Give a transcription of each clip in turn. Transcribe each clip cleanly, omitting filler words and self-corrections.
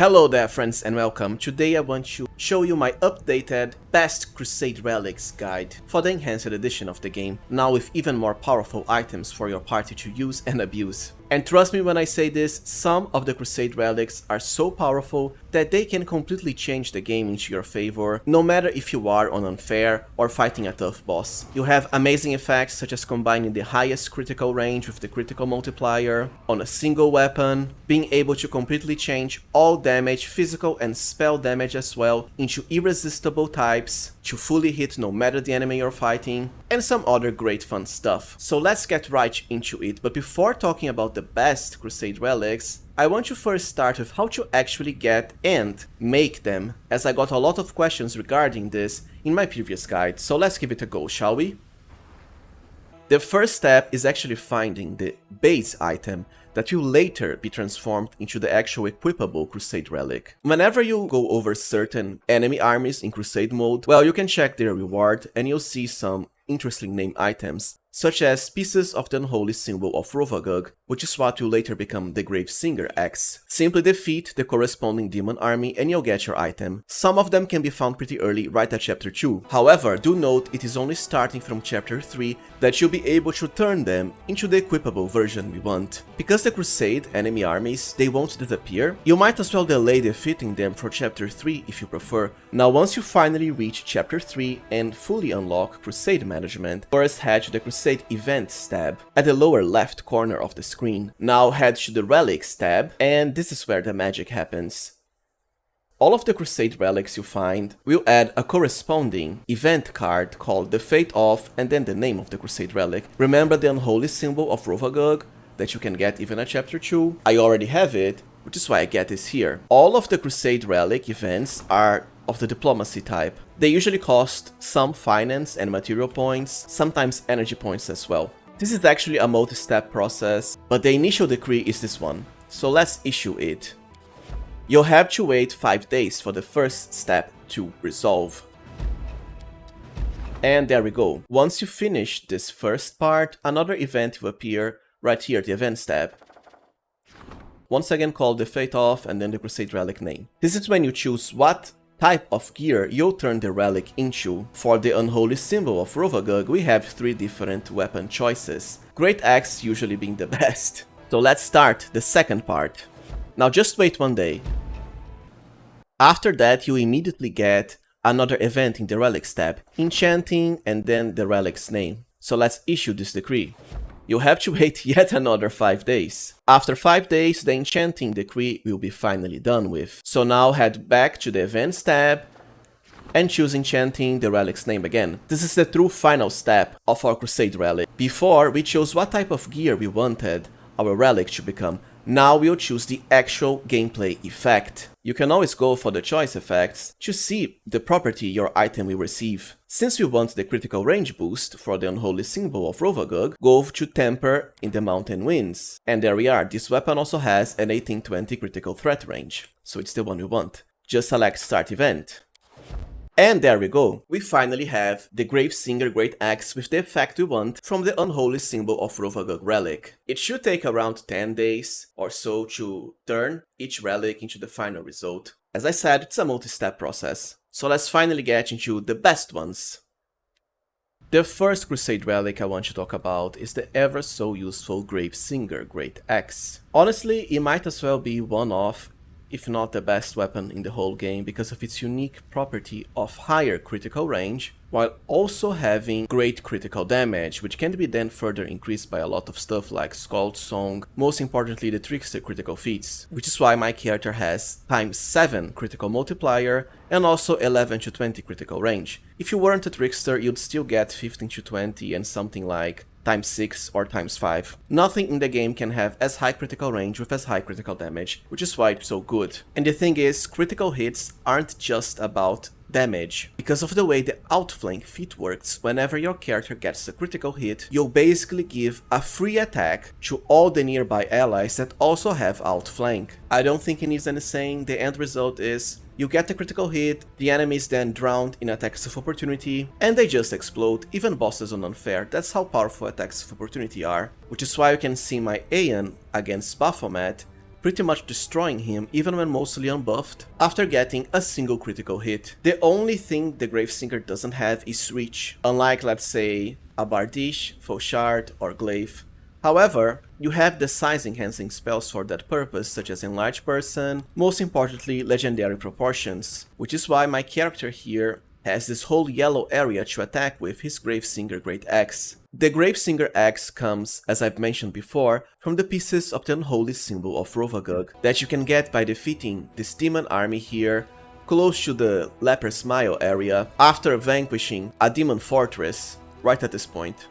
Hello there friends and welcome. Today I want to show you my updated best Crusade Relics guide for the enhanced edition of the game, now with even more powerful items for your party to use and abuse. And trust me when I say this, some of the Crusade Relics are so powerful that they can completely change the game into your favor, no matter if you are on unfair or fighting a tough boss. You have amazing effects such as combining the highest critical range with the critical multiplier on a single weapon, being able to completely change all damage, physical and spell damage as well, into irresistible types, to fully hit no matter the enemy you're fighting, and some other great fun stuff. So let's get right into it, but before talking about the best Crusade Relics, I want to first start with how to actually get and make them, as I got a lot of questions regarding this in my previous guide, so let's give it a go, shall we? The first step is actually finding the base item that will later be transformed into the actual equipable Crusade Relic. Whenever you go over certain enemy armies in Crusade mode, well, you can check their reward and you'll see some interesting named items, such as pieces of the unholy symbol of Rovagug, which is what will later become the Gravesinger Axe. Simply defeat the corresponding demon army and you'll get your item. Some of them can be found pretty early, right at chapter 2. However, do note it is only starting from chapter 3 that you'll be able to turn them into the equipable version we want. Because the Crusade enemy armies, they won't disappear, you might as well delay defeating them for chapter 3 if you prefer. Now once you finally reach chapter 3 and fully unlock Crusade management, first head to the Crusade Events tab at the lower left corner of the screen. Now head to the Relics tab, and this is where the magic happens. All of the Crusade Relics you find will add a corresponding event card called the Fate of and then the name of the Crusade Relic. Remember the unholy symbol of Rovagug that you can get even at chapter 2? I already have it, which is why I get this here. All of the Crusade Relic events are of the diplomacy type. They usually cost some finance and material points, sometimes energy points as well. This is actually a multi-step process, but the initial decree is this one, so let's issue it. You'll have to wait 5 days for the first step to resolve. And there we go. Once you finish this first part, another event will appear right here, the Events tab. Once again called the Fate of and then the Crusade Relic name. This is when you choose what type of gear you'll turn the relic into. For the unholy symbol of Rovagug, we have 3 different weapon choices, Great Axe usually being the best. So let's start the second part. Now just wait 1 day. After that you immediately get another event in the Relics tab, Enchanting and then the relic's name. So let's issue this decree. You'll have to wait yet another 5 days. After 5 days, the Enchanting decree will be finally done with. So now head back to the Events tab and choose Enchanting the Relic's name again. This is the true final step of our Crusade Relic. Before, we chose what type of gear we wanted our relic to become. Now we'll choose the actual gameplay effect. You can always go for the choice effects to see the property your item will receive. Since we want the critical range boost for the unholy symbol of Rovagug, go to Temper in the Mountain Winds. And there we are, this weapon also has an 1820 critical threat range, so it's the one we want. Just select Start Event. And there we go, we finally have the Gravesinger Great Axe with the effect we want from the unholy symbol of Rovagug relic. It should take around 10 days or so to turn each relic into the final result. As I said, it's a multi-step process. So let's finally get into the best ones. The first Crusade Relic I want to talk about is the ever so useful Gravesinger Great Axe. Honestly, it might as well be one of, if not the best weapon in the whole game because of its unique property of higher critical range, while also having great critical damage, which can be then further increased by a lot of stuff like SKALD Song, most importantly the Trickster critical feats, which is why my character has ×7 critical multiplier and also 11 to 20 critical range. If you weren't a Trickster, you'd still get 15 to 20 and something like ×6 or ×5. Nothing in the game can have as high critical range with as high critical damage, which is why it's so good. And the thing is, critical hits aren't just about damage. Because of the way the outflank feat works, whenever your character gets a critical hit, you'll basically give a free attack to all the nearby allies that also have outflank. I don't think it needs any saying, the end result is you get the critical hit, the enemy is then drowned in attacks of opportunity, and they just explode, even bosses on unfair. That's how powerful attacks of opportunity are. Which is why you can see my AEON against Baphomet pretty much destroying him even when mostly unbuffed, after getting a single critical hit. The only thing the Gravesinger doesn't have is reach, unlike, let's say, a Bardiche, Fauchard, or Glaive. However, you have the size enhancing spells for that purpose, such as Enlarge Person, most importantly Legendary Proportions, which is why my character here has this whole yellow area to attack with his Gravesinger Great Axe. The Gravesinger Axe comes, as I've mentioned before, from the pieces of the unholy symbol of Rovagug that you can get by defeating this demon army here, close to the Leper Smile area, after vanquishing a demon fortress, right at this point.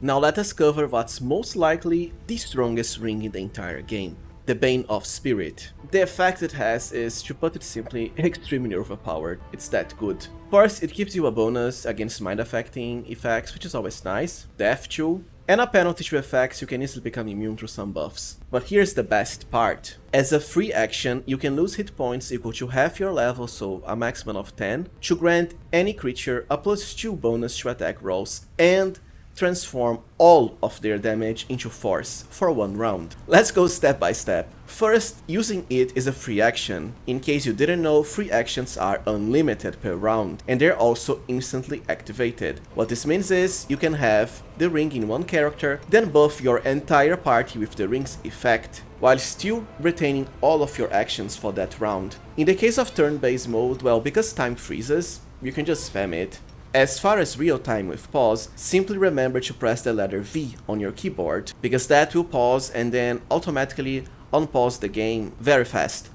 Now let us cover what's most likely the strongest ring in the entire game, the Bane of Spirit. The effect it has is, to put it simply, extremely overpowered. It's that good. First, it gives you a bonus against mind-affecting effects, which is always nice, Death too, and a penalty to effects you can easily become immune through some buffs. But here's the best part. As a free action, you can lose hit points equal to half your level, so a maximum of 10, to grant any creature a +2 bonus to attack rolls, and transform all of their damage into force for 1 round. Let's go step by step. First, using it is a free action. In case you didn't know, free actions are unlimited per round, and they're also instantly activated. What this means is, you can have the ring in one character, then buff your entire party with the ring's effect, while still retaining all of your actions for that round. In the case of turn-based mode, well, because time freezes, you can just spam it. As far as real time with pause, simply remember to press the letter V on your keyboard, because that will pause and then automatically unpause the game very fast.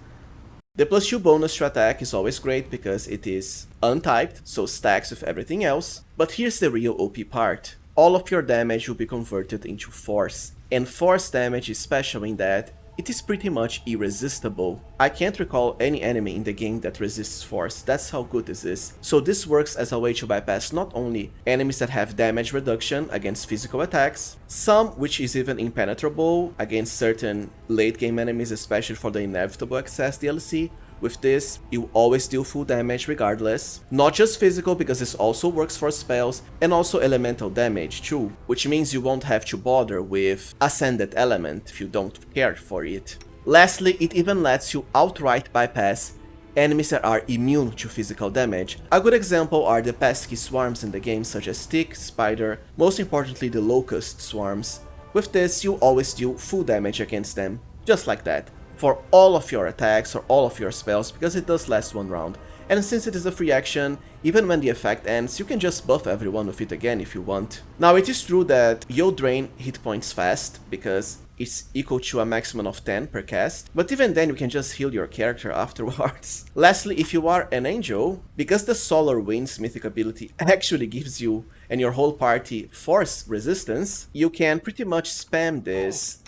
The +2 bonus to attack is always great because it is untyped, so stacks with everything else. But here's the real OP part. All of your damage will be converted into force, and force damage is special in that it is pretty much irresistible. I can't recall any enemy in the game that resists force, that's how good this is. So this works as a way to bypass not only enemies that have damage reduction against physical attacks, some which is even impenetrable against certain late game enemies, especially for the Inevitable Access DLC. With this, you always deal full damage regardless. Not just physical, because this also works for spells, and also elemental damage too, which means you won't have to bother with Ascended Element if you don't care for it. Lastly, it even lets you outright bypass enemies that are immune to physical damage. A good example are the pesky swarms in the game, such as Tick, Spider, most importantly the Locust swarms. With this, you always deal full damage against them, just like that, for all of your attacks or all of your spells, because it does last 1 round. And since it is a free action, even when the effect ends, you can just buff everyone with it again if you want. Now, it is true that you'll drain hit points fast, because it's equal to a maximum of 10 per cast, but even then you can just heal your character afterwards. Lastly, if you are an angel, because the Solar Winds mythic ability actually gives you and your whole party force resistance, you can pretty much spam this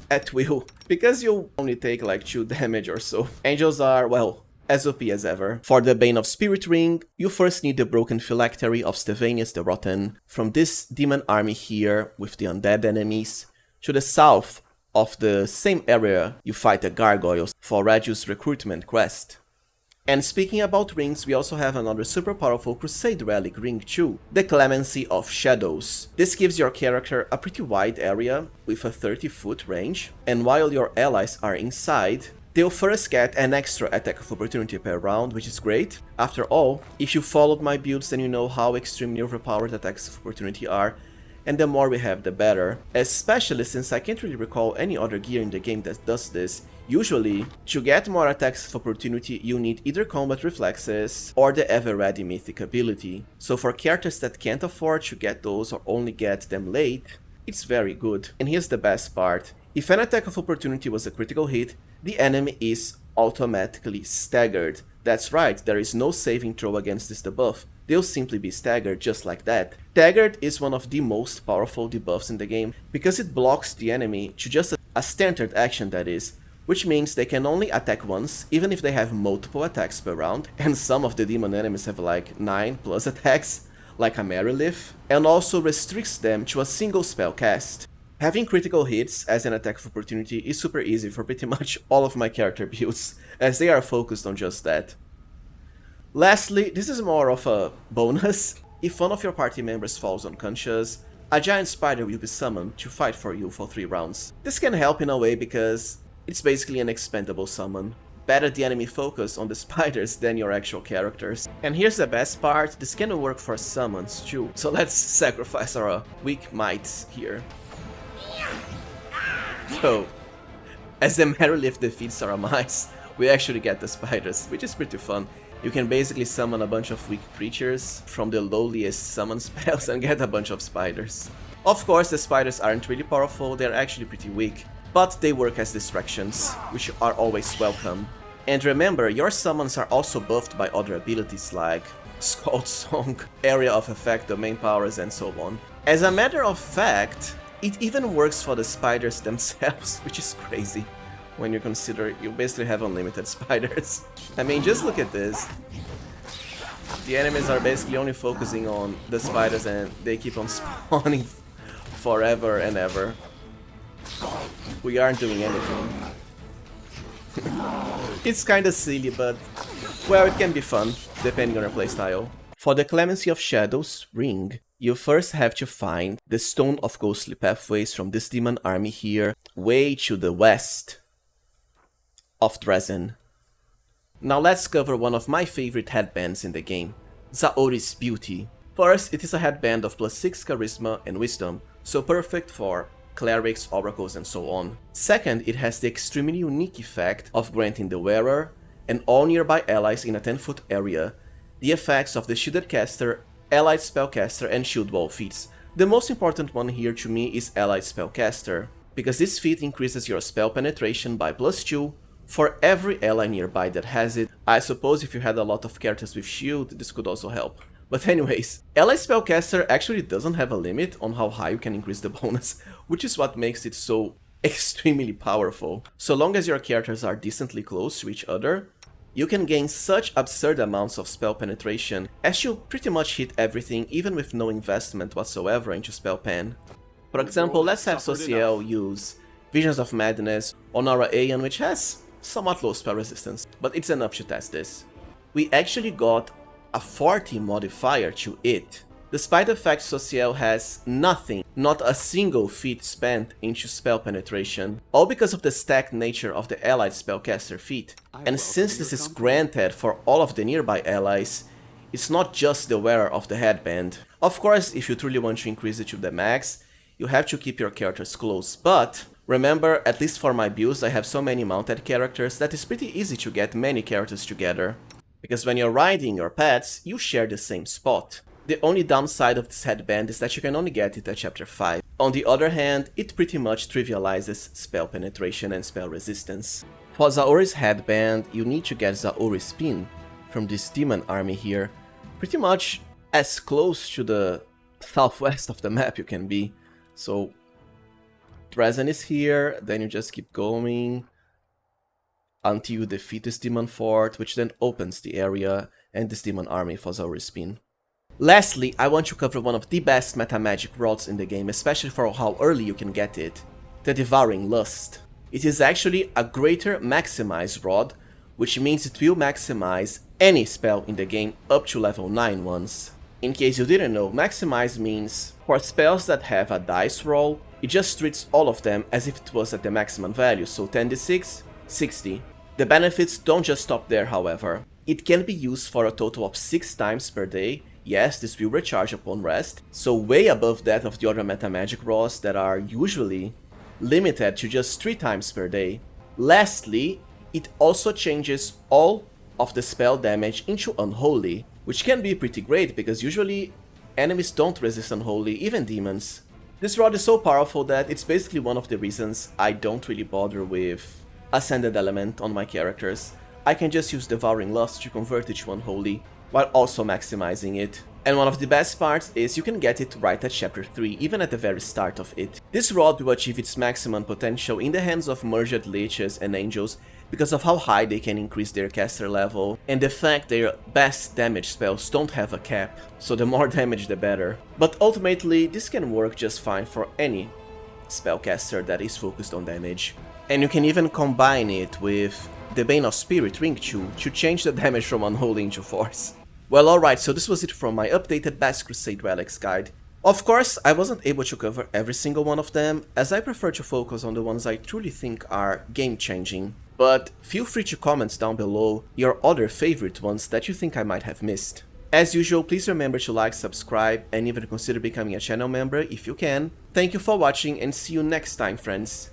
at will, because you'll only take like 2 damage or so. Angels are, well, as OP as ever. For the Bane of Spirit ring, you first need the Broken Phylactery of Stevanius the Rotten. From this demon army here, with the undead enemies, to the south of the same area you fight the gargoyles for Radius Recruitment quest. And speaking about rings, we also have another super powerful Crusade Relic ring too, the Clemency of Shadows. This gives your character a pretty wide area with a 30-foot range, and while your allies are inside, they'll first get an extra attack of opportunity per round, which is great. After all, if you followed my builds, then you know how extremely overpowered attacks of opportunity are, and the more we have, the better. Especially since I can't really recall any other gear in the game that does this. Usually, to get more attacks of opportunity, you need either combat reflexes or the ever ready mythic ability. So for characters that can't afford to get those or only get them late, it's very good. And here's the best part. If an attack of opportunity was a critical hit, the enemy is automatically staggered. That's right, there is no saving throw against this debuff. They'll simply be staggered just like that. Staggered is one of the most powerful debuffs in the game because it blocks the enemy to just a standard action, that is, which means they can only attack once, even if they have multiple attacks per round, and some of the demon enemies have like 9+ attacks, like a Merilith, and also restricts them to a single spell cast. Having critical hits as an attack of opportunity is super easy for pretty much all of my character builds, as they are focused on just that. Lastly, this is more of a bonus. If one of your party members falls unconscious, a giant spider will be summoned to fight for you for 3 rounds. This can help in a way because It's basically an expendable summon. Better the enemy focus on the spiders than your actual characters. And here's the best part, this can work for summons too. So let's sacrifice our weak mites here. So, as the Merrylift defeats our mites, we actually get the spiders, which is pretty fun. You can basically summon a bunch of weak creatures from the lowliest summon spells and get a bunch of spiders. Of course, the spiders aren't really powerful, they're actually pretty weak. But they work as distractions, which are always welcome. And remember, your summons are also buffed by other abilities like SKALD Song, Area of Effect, Domain Powers, and so on. As a matter of fact, it even works for the spiders themselves, which is crazy when you consider you basically have unlimited spiders. I mean, just look at this. The enemies are basically only focusing on the spiders and they keep on spawning forever and ever. We aren't doing anything. It's kinda silly, but well, it can be fun, depending on your playstyle. For the Clemency of Shadows ring, you first have to find the Stone of Ghostly Pathways from this demon army here, way to the west of Dresden. Now let's cover one of my favorite headbands in the game, Zaori's Beauty. First, it is a headband of +6 Charisma and Wisdom, so perfect for clerics, oracles, and so on. Second, it has the extremely unique effect of granting the wearer and all nearby allies in a 10-foot area the effects of the Shielded Caster, Allied Spellcaster, and Shield Wall feats. The most important one here to me is Allied Spellcaster, because this feat increases your spell penetration by +2 for every ally nearby that has it. I suppose if you had a lot of characters with shield, this could also help. But anyways, Allied Spellcaster actually doesn't have a limit on how high you can increase the bonus, which is what makes it so extremely powerful. So long as your characters are decently close to each other, you can gain such absurd amounts of spell penetration as you pretty much hit everything even with no investment whatsoever into spell pen. For example, let's have Sociel use Visions of Madness on our AEON, which has somewhat low spell resistance, but it's enough to test this. We actually got a 40 modifier to it. Despite the fact Sociel has nothing, not a single feat spent into spell penetration, all because of the stacked nature of the allied spellcaster feat. And since this is granted for all of the nearby allies, it's not just the wearer of the headband. Of course, if you truly want to increase it to the max, you have to keep your characters close, but remember, at least for my builds, I have so many mounted characters that it's pretty easy to get many characters together. Because when you're riding your pets, you share the same spot. The only downside of this headband is that you can only get it at chapter 5. On the other hand, it pretty much trivializes spell penetration and spell resistance. For Zaori's headband, you need to get Zaori's pin from this demon army here, pretty much as close to the southwest of the map you can be. So Dresden is here, then you just keep going until you defeat this demon fort, which then opens the area and this demon army for Zaori's pin. Lastly, I want to cover one of the best metamagic rods in the game, especially for how early you can get it, the Devouring Lust. It is actually a greater maximize rod, which means it will maximize any spell in the game up to level 9 once. In case you didn't know, maximize means for spells that have a dice roll, it just treats all of them as if it was at the maximum value, so 10d6, 60. The benefits don't just stop there, however. It can be used for a total of 6 times per day. Yes, this will recharge upon rest, so way above that of the other metamagic rods that are usually limited to just 3 times per day. Lastly, it also changes all of the spell damage into Unholy, which can be pretty great because usually enemies don't resist Unholy, even demons. This rod is so powerful that it's basically one of the reasons I don't really bother with Ascended Element on my characters. I can just use Devouring Lust to convert it to Unholy, while also maximizing it. And one of the best parts is you can get it right at chapter 3, even at the very start of it. This rod will achieve its maximum potential in the hands of merged liches and angels because of how high they can increase their caster level, and the fact their best damage spells don't have a cap, so the more damage the better. But ultimately, this can work just fine for any spellcaster that is focused on damage. And you can even combine it with the Bane of Spirit Ring to change the damage from Unholy into Force. Well, alright, so this was it from my updated Best Crusade Relics guide. Of course, I wasn't able to cover every single one of them, as I prefer to focus on the ones I truly think are game-changing. But feel free to comment down below your other favorite ones that you think I might have missed. As usual, please remember to like, subscribe, and even consider becoming a channel member if you can. Thank you for watching and see you next time, friends.